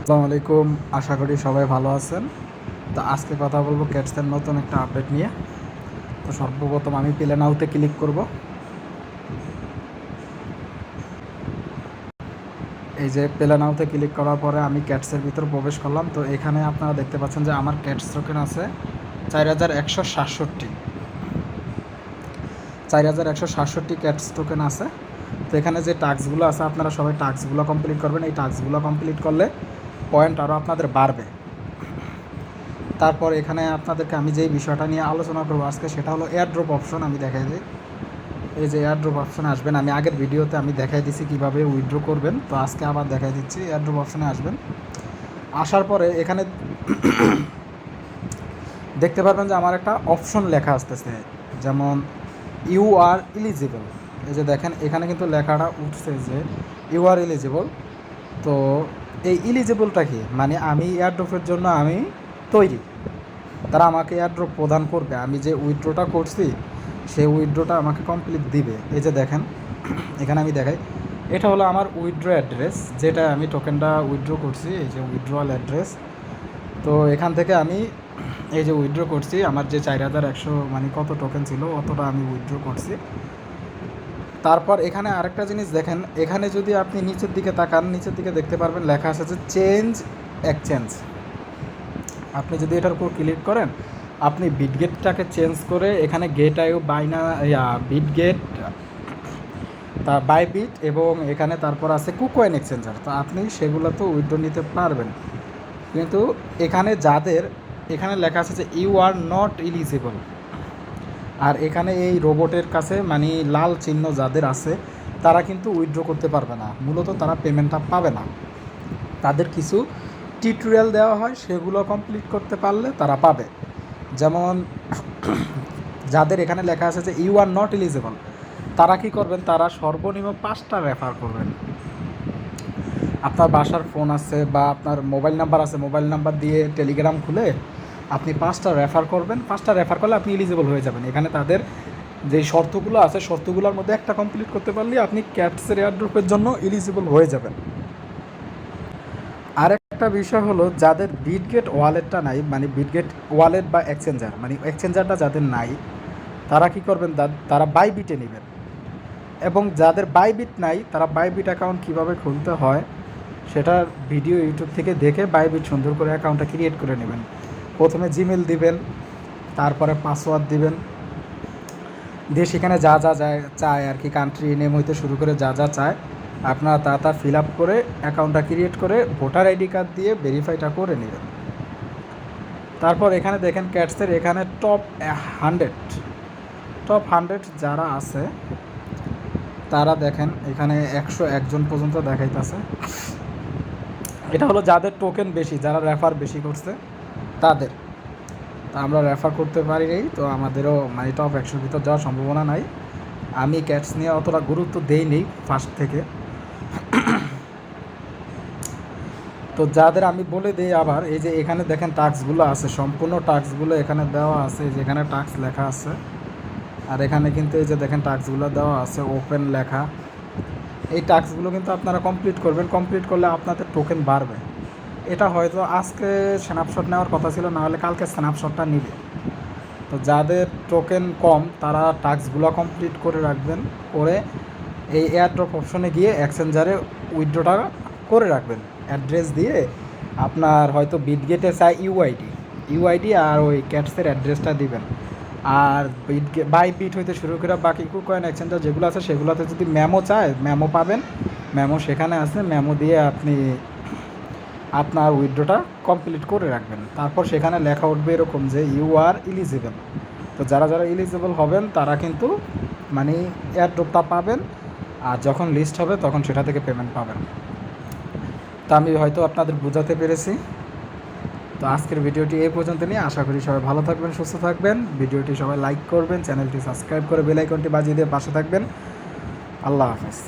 আসসালামু আলাইকুম। আশা করি সবাই ভালো আছেন। তো আজকে কথা বলবো ক্যাটসের নতুন একটা আপডেট নিয়ে। তো সর্বপ্রথম আমি প্লে নাওতে ক্লিক করব। এই যে প্লে নাওতে ক্লিক করার পরে আমি ক্যাটসের ভিতর প্রবেশ করলাম। তো এখানে আপনারা দেখতে পাচ্ছেন যে আমার ক্যাটস টোকেন আছে 4167। 4167 ক্যাটস টোকেন আছে। তো এখানে যে টাস্কগুলো আছে আপনারা সবাই টাস্কগুলো কমপ্লিট করবেন। এই টাস্কগুলো কমপ্লিট করলে পয়েন্ট আরও আপনাদের বাড়বে। তারপর এখানে আপনাদেরকে আমি যেই বিষয়টা নিয়ে আলোচনা করবো আজকে সেটা হলো এয়ারড্রপ অপশন। আমি দেখাই দিই, এই যে এয়ারড্রপ অপশনে আসবেন। আমি আগের ভিডিওতে আমি দেখাই দিচ্ছি কীভাবে উইথড্র করবেন, তো আজকে আবার দেখাই দিচ্ছি। এয়ারড্রপ অপশনে আসবেন, আসার পরে এখানে দেখতে পারবেন যে আমার একটা অপশন লেখা আসতেছে, যেমন ইউ আর এলিজিবল। এই যে দেখেন এখানে কিন্তু লেখাটা উঠছে যে ইউ আর এলিজিবল। তো এই এলিজিবলটা কি, মানে আমি এয়ারড্রপের জন্য আমি তৈরি, তারা আমাকে এয়ারড্রপ প্রদান করবে। আমি যে উইথড্রটা করছি সেই উইথড্রটা আমাকে কমপ্লিট দিবে। এই যে দেখেন এখানে আমি দেখাই, এটা হলো আমার উইথড্র অ্যাড্রেস, যেটা আমি টোকেনটা উইথড্র করছি। এই যে উইথড্রয়াল অ্যাড্রেস। তো এখান থেকে আমি এই যে উইথড্র করছি, আমার যে 4100 মানে কত টোকেন ছিল অতটা আমি উইথড্র করছি। তারপর এখানে আরেকটা জিনিস দেখেন, এখানে যদি আপনি নিচের দিকে তাকান, নিচের দিকে দেখতে পারবেন লেখা আছে যে চেঞ্জ এক্সচেঞ্জ। আপনি যদি এটার উপর ক্লিক করেন, আপনি বিটগেটটাকে চেঞ্জ করে এখানে গেট আইও বিটগেট, তা বাইবিট এবং এখানে তারপর আছে কুকয়েন এক্সচেঞ্জার। তো আপনি সেগুলো তো উইথড্র নিতে পারবেন, কিন্তু এখানে যাদের এখানে লেখা আছে যে ইউ আর নট এলিজিবল, আর এখানে এই রোবটের কাছে মানে লাল চিহ্ন যাদের আছে তারা কিন্তু উইথড্র করতে পারবে না। মূলত তারা পেমেন্টটা পাবে না। তাদের কিছু টিউটোরিয়াল দেওয়া হয়, সেগুলো কমপ্লিট করতে পারলে তারা পাবে। যেমন যাদের এখানে লেখা আছে যে ইউ আর নট এলিজিবল, তারা কি করবেন, তারা সর্বনিম্ন 5টা রেফার করবেন। আপনার বাসার ফোন আছে বা আপনার মোবাইল নাম্বার আছে, মোবাইল নাম্বার দিয়ে টেলিগ্রাম খুলে আপনি 5টা রেফার করবেন। 5টা রেফার করলে আপনি এলিজিবল হয়ে যাবেন। এখানে তাদের যে শর্তগুলো আছে, শর্তগুলোর মধ্যে একটা কমপ্লিট করতে পারলে আপনি ক্যাটসের এয়ারড্রপের জন্য এলিজিবল হয়ে যাবেন। আর একটা বিষয় হলো, যাদের বিটগেট ওয়ালেটটা নাই, মানে বিটগেট ওয়ালেট বা এক্সচেঞ্জার, মানে এক্সচেঞ্জারটা যাদের নাই, তারা কি করবেন, তারা বাইবিটে নেবেন। এবং যাদের বাইবিট নাই, তারা বাইবিট অ্যাকাউন্ট কীভাবে খুলতে হয় সেটার ভিডিও ইউটিউব থেকে দেখে বাইবিট সুন্দর করে অ্যাকাউন্টটা ক্রিয়েট করে নেবেন। প্রথমে জিমেল দিবেন, তারপরে পাসওয়ার্ড দিবেন, দিয়ে সেখানে যা যা যায় চায় আর কি, কান্ট্রি নেম হইতে শুরু করে যা যা চায় আপনারা তা ফিল আপ করে অ্যাকাউন্টটা ক্রিয়েট করে ভোটার আইডি কার্ড দিয়ে ভেরিফাইটা করে নেবেন। তারপর এখানে দেখেন ক্যাটসের এখানে টপ 100 যারা আছে তারা দেখেন এখানে 101 জন পর্যন্ত দেখাইতেছে। এটা হলো যাদের টোকেন বেশি, যারা রেফার বেশি করছে তাদের। তা আমরা রেফার করতে পারি নাই, তো আমাদেরও মানে টপ 100 ভিতর যাওয়ার সম্ভাবনা নাই। আমি ক্যাটস নিয়ে অতটা গুরুত্ব দেইনি ফার্স্ট থেকে। তো যাদের আমি বলে দিই আবার, এই যে এখানে দেখেন টাস্কগুলো আছে, সম্পূর্ণ টাস্কগুলো এখানে দেওয়া আছে। যেখানে টাস্ক লেখা আছে, আর এখানে কিন্তু এই যে দেখেন টাস্কগুলো দেওয়া আছে ওপেন লেখা। এই টাস্কগুলো কিন্তু আপনারা কমপ্লিট করবেন। কমপ্লিট করলে আপনাদের টোকেন বাড়বে। এটা হয়তো আজকে স্ন্যাপশট নেওয়ার কথা ছিল, না হলে কালকে স্ন্যাপশটটা নিবে। তো যাদের টোকেন কম তারা টাস্কগুলো কমপ্লিট করে রাখবেন, করে এই এয়ারড্রপ অপশনে গিয়ে এক্সচেঞ্জারে উইথড্রটা করে রাখবেন। অ্যাড্রেস দিয়ে আপনার হয়তো বিটগেটে চাই ইউআইডি আর ওই ক্যাটসের অ্যাড্রেসটা দিবেন। আর বাইবিট হইতে শুরু করে বাকি কুকয়েন এক্সচেঞ্জার যেগুলো আছে সেগুলোতে যদি মেমো চায়, মেমো পাবেন। মেমো সেখানে আছে, মেমো দিয়ে আপনি আপনার উইথড্রটা কমপ্লিট করে রাখবেন। তারপর সেখানে লেখা উঠবে এরকম যে ইউ আর এলিজিবল। তো যারা যারা এলিজিবল হবেন তারা কিন্তু মানে এয়ারড্রপটা পাবেন, আর যখন লিস্ট হবে তখন সেটা থেকে পেমেন্ট পাবেন। তা আমি হয়তো আপনাদের বোঝাতে পেরেছি। তো আজকের ভিডিওটি এই পর্যন্ত নিয়ে, আশা করি সবাই ভালো থাকবেন, সুস্থ থাকবেন। ভিডিওটি সবাই লাইক করবেন, চ্যানেলটি সাবস্ক্রাইব করে বেল আইকনটি বাজিয়ে দিয়ে পাশে থাকবেন। আল্লাহ হাফেজ।